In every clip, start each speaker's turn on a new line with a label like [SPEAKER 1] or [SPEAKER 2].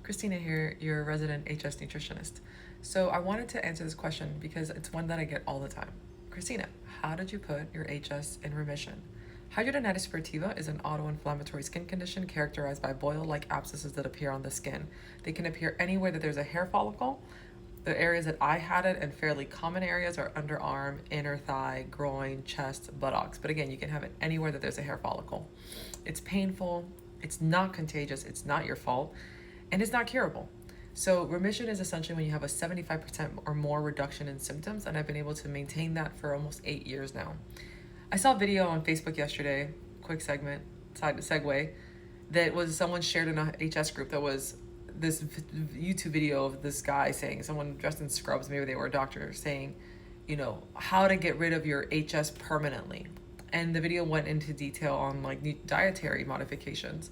[SPEAKER 1] Christina here, your resident HS nutritionist. So I wanted to answer this question because it's one that I get all the time. Christina, how did you put your HS in remission? Hidradenitis suppurativa is an autoinflammatory skin condition characterized by boil-like abscesses that appear on the skin. They can appear anywhere that there's a hair follicle. The areas that I had it, and fairly common areas, are underarm, inner thigh, groin, chest, buttocks. But again, you can have it anywhere that there's a hair follicle. It's painful, it's not contagious, it's not your fault, and it's not curable. So remission is essentially when you have a 75% or more reduction in symptoms, and I've been able to maintain that for almost 8 years now. I saw a video on Facebook yesterday, quick segment, side segue, that was someone shared in a HS group that was this YouTube video of this guy saying, someone dressed in scrubs, maybe they were a doctor, saying, how to get rid of your HS permanently. And the video went into detail on like dietary modifications.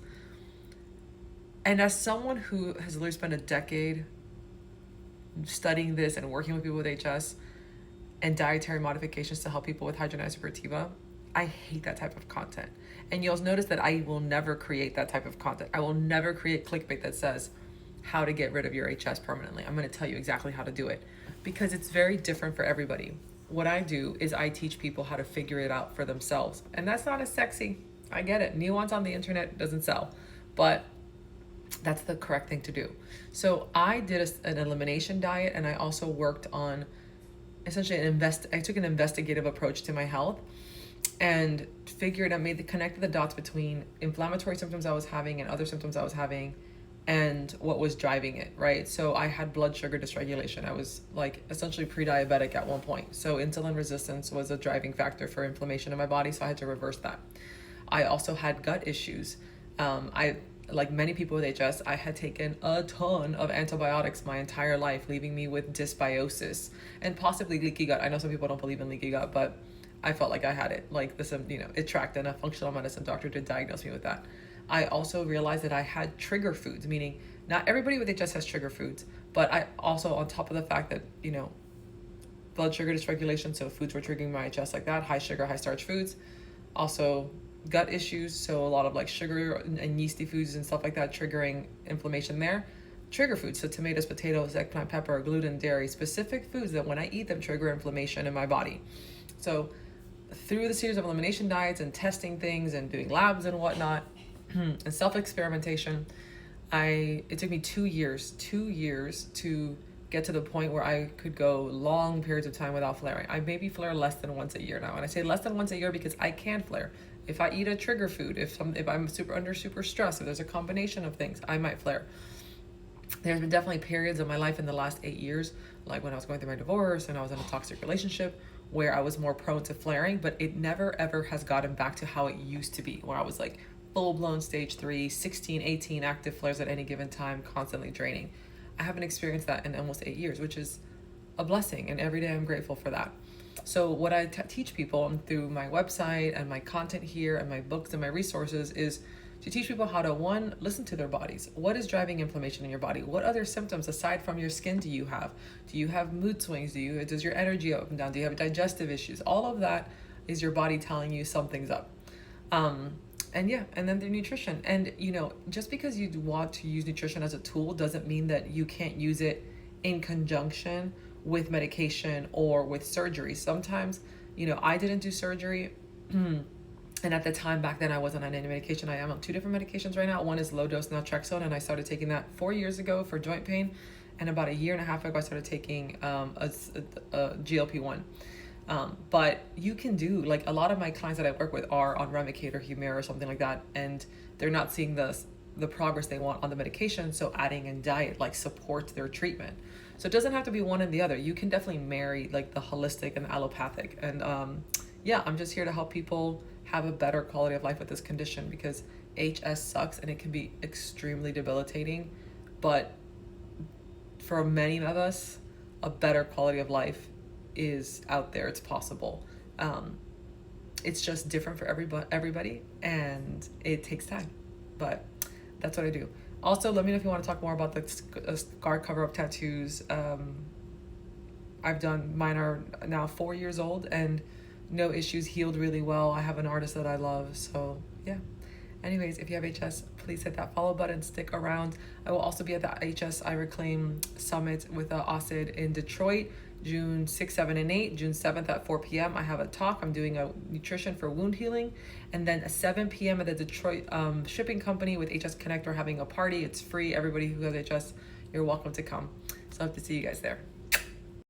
[SPEAKER 1] And as someone who has literally spent a decade studying this and working with people with HS and dietary modifications to help people with hidradenitis suppurativa, I hate that type of content. And you'll notice that I will never create that type of content. I will never create clickbait that says how to get rid of your HS permanently. I'm going to tell you exactly how to do it because it's very different for everybody. What I do is I teach people how to figure it out for themselves. And that's not as sexy. I get it. Nuance on the internet doesn't sell. But that's the correct thing to do. So I did an elimination diet, and I also worked on essentially I took an investigative approach to my health and connected the dots between inflammatory symptoms I was having and other symptoms I was having and what was driving it, right? So I had blood sugar dysregulation. I was like essentially pre-diabetic at one point. So insulin resistance was a driving factor for inflammation in my body, so I had to reverse that. I also had gut issues. Like many people with HS, I had taken a ton of antibiotics my entire life, leaving me with dysbiosis and possibly leaky gut. I know some people don't believe in leaky gut, but I felt like I had it. Like it tracked, and a functional medicine doctor did diagnose me with that. I also realized that I had trigger foods, meaning not everybody with HS has trigger foods, but I also, on top of the fact that, blood sugar dysregulation, so foods were triggering my HS like that, high sugar, high starch foods, also gut issues, so a lot of like sugar and yeasty foods and stuff like that triggering inflammation there. Trigger foods, so tomatoes, potatoes, eggplant, pepper, gluten, dairy, specific foods that when I eat them trigger inflammation in my body. So through the series of elimination diets and testing things and doing labs and whatnot and self-experimentation, it took me 2 years to get to the point where I could go long periods of time without flaring. I maybe flare less than once a year now, and I say less than once a year because I can flare. If I eat a trigger food, if I'm under super stress, if there's a combination of things, I might flare. There's been definitely periods of my life in the last 8 years, like when I was going through my divorce and I was in a toxic relationship, where I was more prone to flaring, but it never ever has gotten back to how it used to be, where I was like full-blown stage 3, 16, 18 active flares at any given time, constantly draining. I haven't experienced that in almost 8 years, which is a blessing, and every day I'm grateful for that. So what I teach people through my website and my content here and my books and my resources is to teach people how to, one, listen to their bodies. What is driving inflammation in your body? What other symptoms aside from your skin do you have? Do you have mood swings? Does your energy up and down? Do you have digestive issues? All of that is your body telling you something's up. And then their nutrition. And, just because you want to use nutrition as a tool doesn't mean that you can't use it in conjunction with medication or with surgery. Sometimes, I didn't do surgery. And at the time back then, I wasn't on any medication. I am on 2 different medications right now. One is low dose naltrexone, and I started taking that 4 years ago for joint pain. And about 1.5 years ago, I started taking a GLP-1. But you can do, like, a lot of my clients that I work with are on Remicade or Humira or something like that, and they're not seeing the progress they want on the medication, so adding in diet supports their treatment. So it doesn't have to be one and the other. You can definitely marry the holistic and the allopathic. And I'm just here to help people have a better quality of life with this condition, because HS sucks and it can be extremely debilitating. But for many of us, a better quality of life is out there. It's possible. It's just different for everybody, and it takes time. But that's what I do. Also, let me know if you want to talk more about the scar cover-up tattoos. I've done, mine are now 4 years old and no issues, healed really well. I have an artist that I love, so yeah. Anyways, if you have HS, please hit that follow button, stick around. I will also be at the HS I Reclaim Summit with OSID in Detroit, June 6th, 7th, and 8th. June 7th at 4 p.m. I have a talk. I'm doing a nutrition for wound healing. And then at 7 p.m. at the Detroit shipping company with HS Connect, we're having a party. It's free. Everybody who has HS, you're welcome to come. So I hope to see you guys there.